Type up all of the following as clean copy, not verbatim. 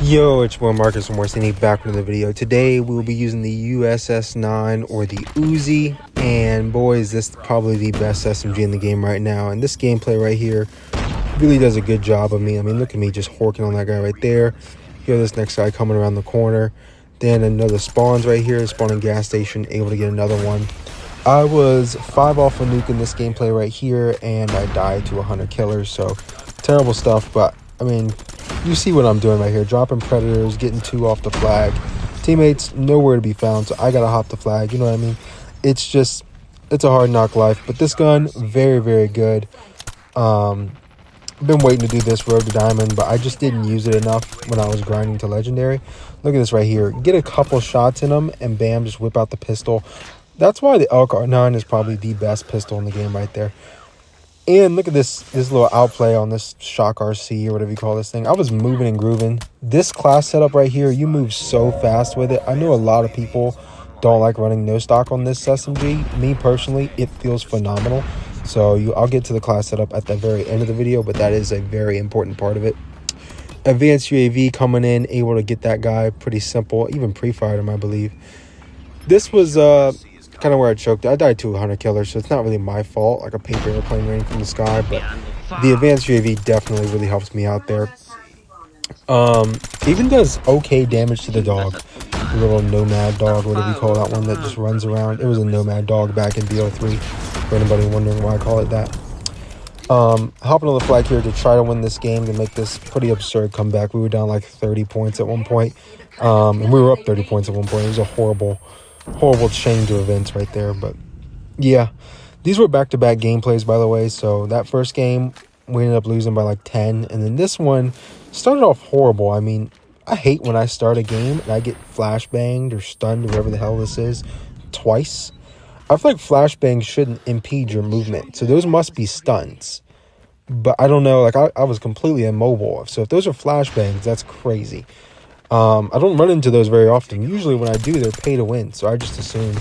Yo, it's Will Marcus from Morsini back with another video. Today we will be using the USS9 or the UZI, and boy is this probably the best SMG in the game right now. And this gameplay right here really does a good job of me. I mean, look at me just horking on that guy right there. Here, this next guy coming around the corner. Then another spawns right here, spawning gas station, able to get another one. I was 5 off a nuke in this gameplay right here, and I died to 100 killers, so terrible stuff. But I mean, you see what I'm doing right here, dropping predators, getting 2 off the flag. Teammates nowhere to be found, so I gotta hop the flag, you know what I mean? It's a hard knock life, but this gun, very, very good. Been waiting to do this road to diamond, but I just didn't use it enough when I was grinding to legendary. Look at this right here, get a couple shots in them and bam, just whip out the pistol. That's why the LK9 is probably the best pistol in the game right there. And look at this little outplay on this shock RC or whatever you call this thing. I was moving and grooving. This class setup right here, you move so fast with it. I know a lot of people don't like running no stock on this SMG. Me personally, it feels phenomenal. So I'll get to the class setup at the very end of the video, but that is a very important part of it. Advanced UAV coming in, able to get that guy. Pretty simple. Even pre-fired him, I believe. This was kind of where I choked. I died to 100 killers, so it's not really my fault, like a paper airplane raining from the sky, but the advanced UAV definitely really helps me out there. Even does okay damage to the dog, the little nomad dog, whatever you call that one that just runs around. It was a nomad dog back in BO3, for anybody wondering why I call it that. Hopping on the flag here to try to win this game, to make this pretty absurd comeback. We were down like 30 points at one point, and we were up 30 points at one point. It was a horrible change of events right there. But yeah, these were back-to-back gameplays, by the way. So that first game we ended up losing by like 10, and then this one started off horrible. I mean, I hate when I start a game and I get flashbanged or stunned, whatever the hell this is, twice. I feel like flashbangs shouldn't impede your movement, so those must be stuns. But I don't know, like I was completely immobile, so if those are flashbangs, that's crazy. I don't run into those very often. Usually when I do, they're pay to win, so I just assume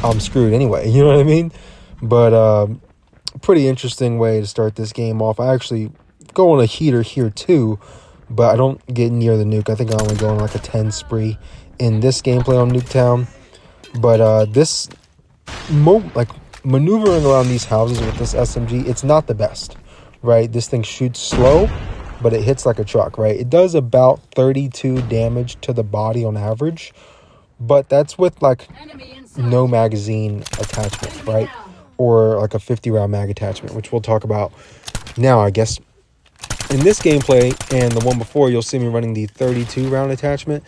I'm screwed anyway, you know what I mean? But pretty interesting way to start this game off. I actually go on a heater here too, but I don't get near the nuke. I think I only go on like a 10 spree in this gameplay on Nuketown. But this maneuvering around these houses with this SMG, it's not the best, right? This thing shoots slow, but it hits like a truck, right? It does about 32 damage to the body on average, but that's with like no magazine attachment, right? Or like a 50 round mag attachment, which we'll talk about now, I guess. In this gameplay and the one before, you'll see me running the 32 round attachment,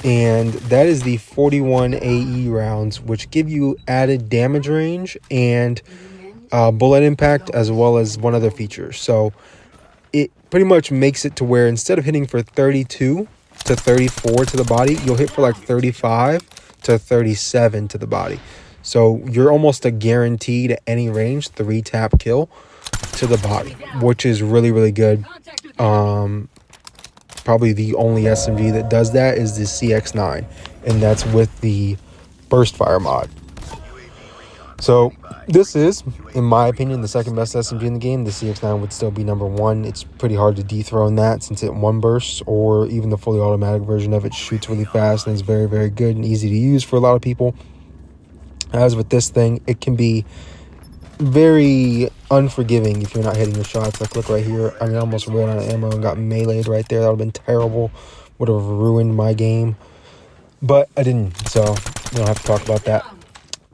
and that is the 41 AE rounds, which give you added damage range and bullet impact, as well as one other feature. So it pretty much makes it to where instead of hitting for 32 to 34 to the body, you'll hit for like 35 to 37 to the body. So you're almost a guaranteed at any range 3-tap kill to the body, which is really, really good. Probably the only SMG that does that is the CX9, and that's with the burst fire mod. So this is, in my opinion, the second best SMG in the game. The CX9 would still be number 1. It's pretty hard to dethrone that since it one bursts, or even the fully automatic version of it shoots really fast and is very, very good and easy to use for a lot of people. As with this thing, it can be very unforgiving if you're not hitting your shots. Like, look right here. I mean, I almost ran out of ammo and got meleeed right there. That would have been terrible. Would have ruined my game. But I didn't, so we don't have to talk about that.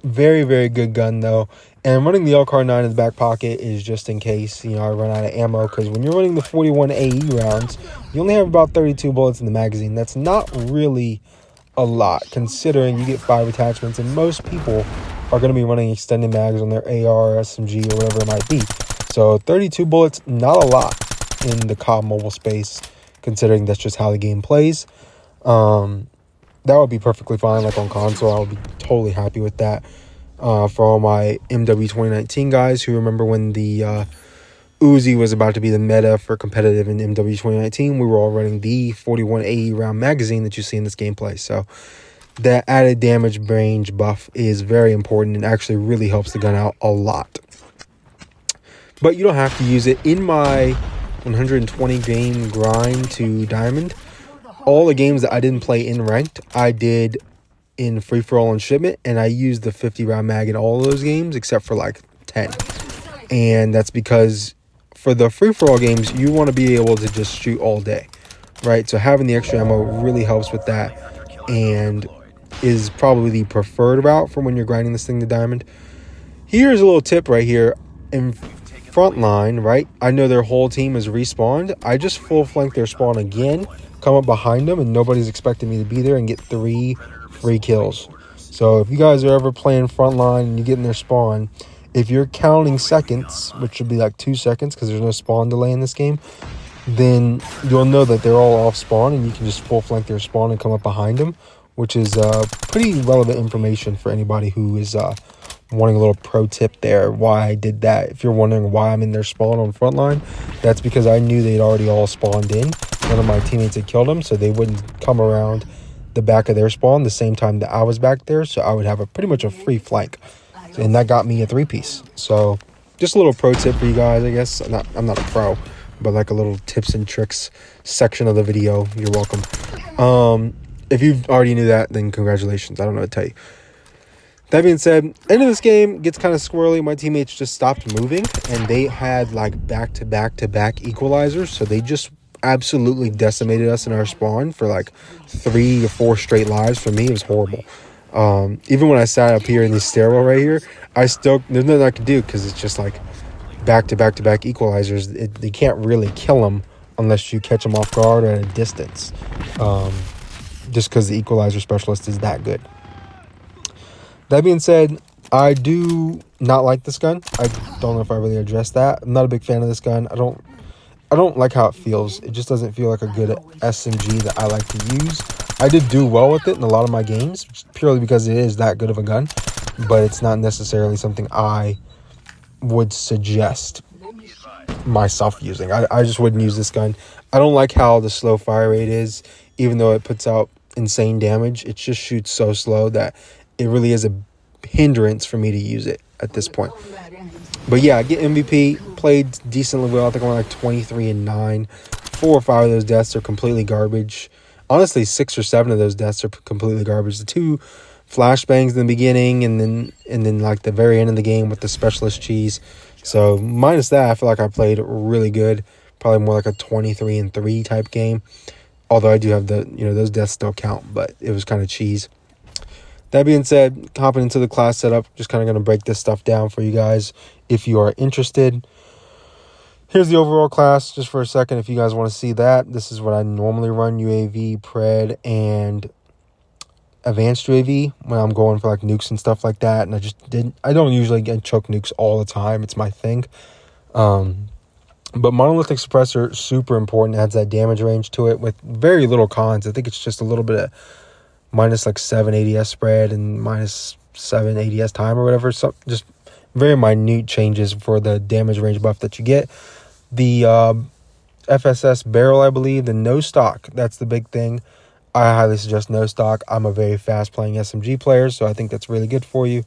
Very, very good gun, though. And running the LK9 in the back pocket is just in case, I run out of ammo. Because when you're running the 41 AE rounds, you only have about 32 bullets in the magazine. That's not really a lot, considering you get 5 attachments, and most people are going to be running extended mags on their AR, SMG, or whatever it might be. So 32 bullets, not a lot in the COD mobile space, considering that's just how the game plays. That would be perfectly fine, like on console. I would be totally happy with that. For all my MW 2019 guys who remember when the UZI was about to be the meta for competitive in MW 2019, we were all running the 41 AE round magazine that you see in this gameplay. So that added damage range buff is very important and actually really helps the gun out a lot. But you don't have to use it. In my 120 game grind to diamond, all the games that I didn't play in ranked, I did in free-for-all and shipment, and I used the 50-round mag in all of those games except for like 10. And that's because for the free-for-all games, you want to be able to just shoot all day, right? So having the extra ammo really helps with that and is probably the preferred route for when you're grinding this thing to diamond. Here's a little tip right here. In front line, right, I know their whole team is respawned. I just full flank their spawn again, come up behind them, and nobody's expecting me to be there and get 3 free kills. So if you guys are ever playing front line and you get in their spawn, if you're counting seconds, which should be like 2 seconds because there's no spawn delay in this game, then you'll know that they're all off spawn and you can just full flank their spawn and come up behind them, which is pretty relevant information for anybody who is wanting a little pro tip there why I did that. If you're wondering why I'm in their spawn on frontline, that's because I knew they'd already all spawned in. One of my teammates had killed them, so they wouldn't come around the back of their spawn the same time that I was back there, so I would have pretty much a free flank, and that got me a 3-piece. So just a little pro tip for you guys, I guess. I'm not a pro, but like a little tips and tricks section of the video. You're welcome. If you already knew that, then congratulations. I don't know what to tell you. That being said, end of this game gets kind of squirrely. My teammates just stopped moving, and they had like back-to-back equalizers, so they just absolutely decimated us in our spawn for like 3 or 4 straight lives. For me, it was horrible. Even when I sat up here in this stairwell right here, there's nothing I could do because it's just like back-to-back equalizers. They can't really kill them unless you catch them off guard or at a distance, just because the equalizer specialist is that good. That being said, I do not like this gun. I don't know if I really addressed that. I'm not a big fan of this gun. I don't like how it feels. It just doesn't feel like a good SMG that I like to use. I did do well with it in a lot of my games, purely because it is that good of a gun, but it's not necessarily something I would suggest myself using. I just wouldn't use this gun. I don't like how the slow fire rate is, even though it puts out insane damage. It just shoots so slow that it really is a hindrance for me to use it at this point. But yeah, I get MVP, played decently well. I think I'm like 23-9. 4 or 5 of those deaths are completely garbage. Honestly, 6 or 7 of those deaths are completely garbage. The 2 flashbangs in the beginning, and then like the very end of the game with the specialist cheese. So minus that, I feel like I played really good. Probably more like a 23-3 type game. Although I do have those deaths still count, but it was kind of cheese. That being said, hopping into the class setup, just kind of going to break this stuff down for you guys if you are interested. Here's the overall class just for a second if you guys want to see that. This is what I normally run: UAV, Pred, and Advanced UAV when I'm going for like nukes and stuff like that. And I don't usually get choke nukes all the time. It's my thing. But monolithic suppressor, super important. It adds that damage range to it with very little cons. I think it's just a little bit of minus like 7 ADS spread and minus 7 ADS time or whatever. So just very minute changes for the damage range buff that you get. The FSS barrel, I believe, the no stock, that's the big thing. I highly suggest no stock. I'm a very fast playing SMG player, so I think that's really good for you.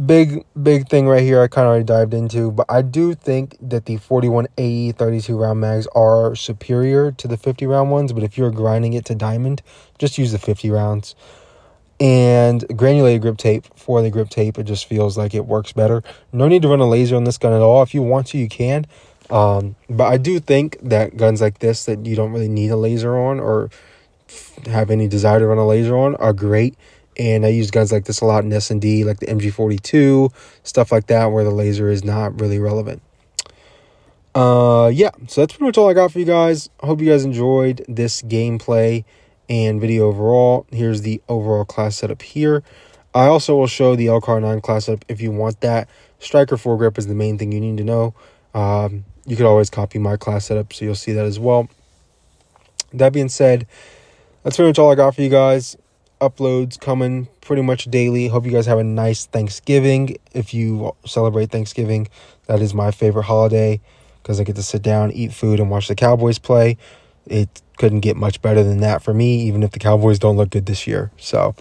Big thing right here I kind of already dived into, but I do think that the 41A 32 round mags are superior to the 50 round ones. But if you're grinding it to diamond, just use the 50 rounds. And granulated grip tape for the grip tape, it just feels like it works better. No need to run a laser on this gun at all. If you want to, you can. But I do think that guns like this that you don't really need a laser on or have any desire to run a laser on are great. And I use guns like this a lot in S&D, like the MG42, stuff like that, where the laser is not really relevant. Yeah, so that's pretty much all I got for you guys. I hope you guys enjoyed this gameplay and video overall. Here's the overall class setup here. I also will show the LCAR 9 class setup if you want that. Striker foregrip is the main thing you need to know. You could always copy my class setup, so you'll see that as well. That being said, that's pretty much all I got for you guys. Uploads coming pretty much daily. Hope you guys have a nice Thanksgiving. If you celebrate Thanksgiving, that is my favorite holiday because I get to sit down, eat food, and watch the Cowboys play. It couldn't get much better than that for me, even if the Cowboys don't look good this year. So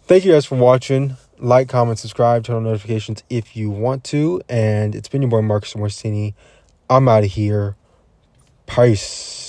thank you guys for watching. Like, comment, subscribe, turn on notifications if you want to. And it's been your boy Marcus Morcini. I'm out of here. Peace.